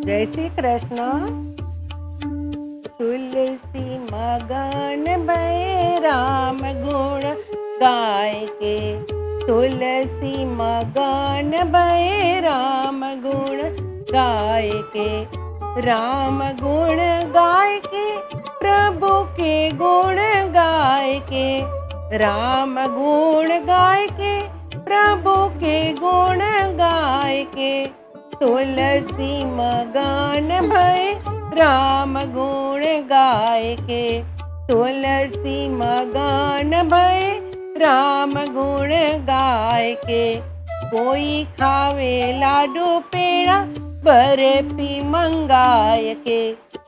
जय श्री कृष्ण। तुलसी मगन भय राम गुण गाय के, तुलसी मगन भय राम गुण गाय के। राम गुण गाय के, प्रभु के गुण गाय के। राम गुण गाय के, प्रभु के गुण गाय के। तुलसी मगन भय राम गुण गाय के, तुलसी मगन भय राम गुण गाय के। कोई खावे लाडू पेड़ा बर्फी मंगाय के,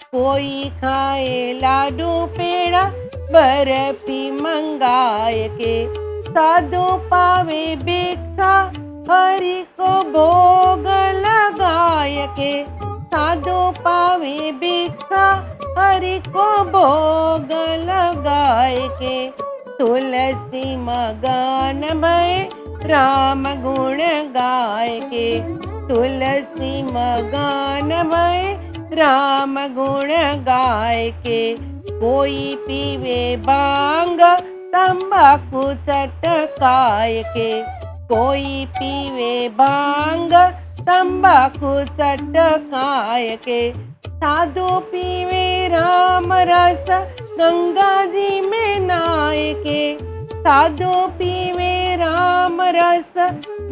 कोई खाए लाडू पेड़ा बर्फी मंगाय के। साधु पावे भिक्षा हरि को भोग लगाय के, साधु पावे भिक्षा हरि को भोग लगाय के। तुलसी मगन भय राम गुण गाय के, तुलसी मगन भय राम गुण गाय के। कोई पीवे भांग तंबाकू चटकाय के, कोई पीवे भांग तंबाकू चटकाय के। साधु पीवे राम रस गंगा जी में नाय के, साधु पीवे राम रस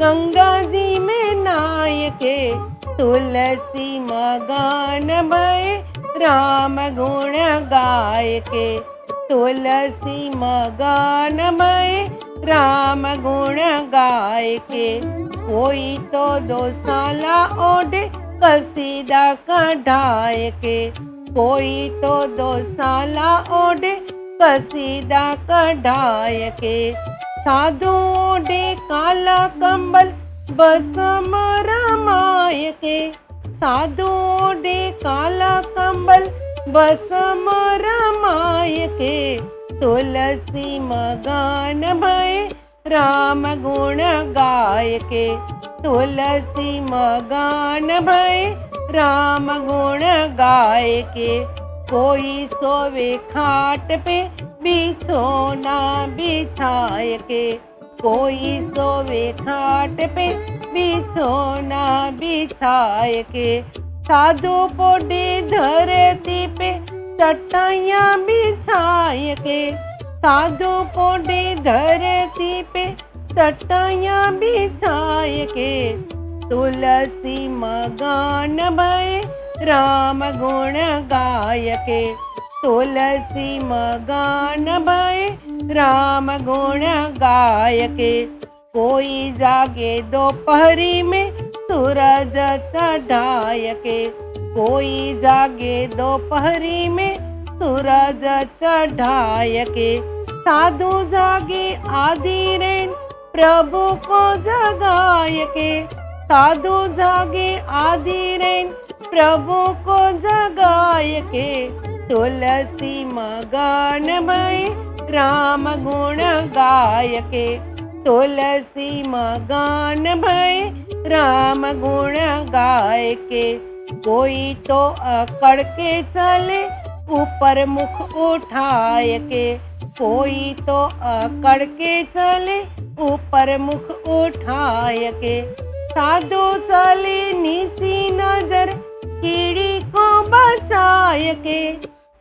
गंगा जी में नाय के। तुलसी मगन भय राम गुण गाय के, तुलसी मगन भय राम गुण गाय के। कोई तो दोसाला ओढ़े कसीदा कढ़ाय के, कोई तो दोसाला ओढ़े कसीदा कढ़ाय के। साधु ओढ़े काला कंबल बसम रमाय के, साधु ओढ़े काला कंबल बसम रमाय के। तुलसी मगन भय राम गुण गाय के, तुलसी मगन भय राम गुण गाय के। कोई सोवे खाट पे बिछोना बिछाय के, कोई सोवे खाट पे बिछोना बिछाय के। साधु पोडे धरती पे चटाइयाँ बिछाय के, साधु पोडे धरती पे चटाइयाँ बिछाय के। तुलसी मगन भय राम गुण गाय के, तुलसी मगन भय राम गुण गाय के। कोई जागे दोपहरी में सूरज चढ़ाय के, कोई जागे दोपहरी में सूरज चढ़ाय के। साधु जागे आधी रैन प्रभु को जगाय के, साधु जागे आधी रैन प्रभु को जगाय के। तुलसी मगन भय राम गुण गाय के, तुलसी मगन भय राम गुण गाय के। कोई तो अकड़ के चले ऊपर मुख उठाय के, कोई तो अकड़ के चले ऊपर मुख उठाय के। साधु चले नीची नजर कीड़ी को बचाय के,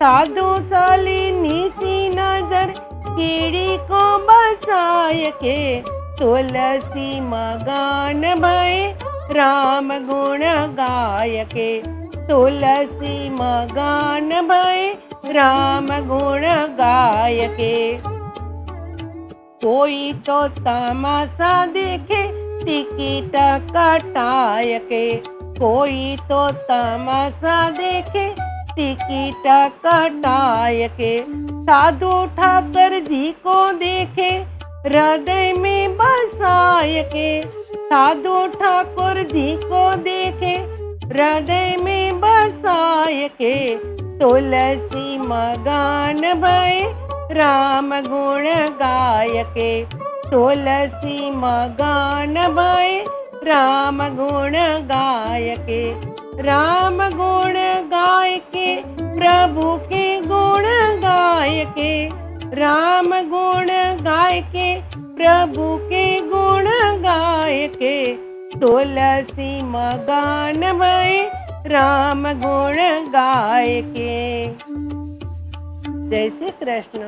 साधु चले नीची नजर कीड़ी को बचाय के। तुलसी मगन भय राम गुण गाय के, तुलसी मगन भय राम गुण गाय के। कोई तो तमाशा देखे टिकट कटाय के, कोई तो तमाशा देखे टिकट कटाय के। साधु ठाकर जी को देखे हृदय में बसाय के, साधु ठाकुर जी को देखे हृदय में बसाय के। तुलसी मगन भय राम गुण गाय के, तुलसी मगन भय राम गुण गाय के। राम गुण गाय के प्रभु के गुण गाय के, राम गुण गाय के प्रभु के गुण गाय के, तुलसी मगान भय राम गुण गाय के। जय श्री कृष्ण।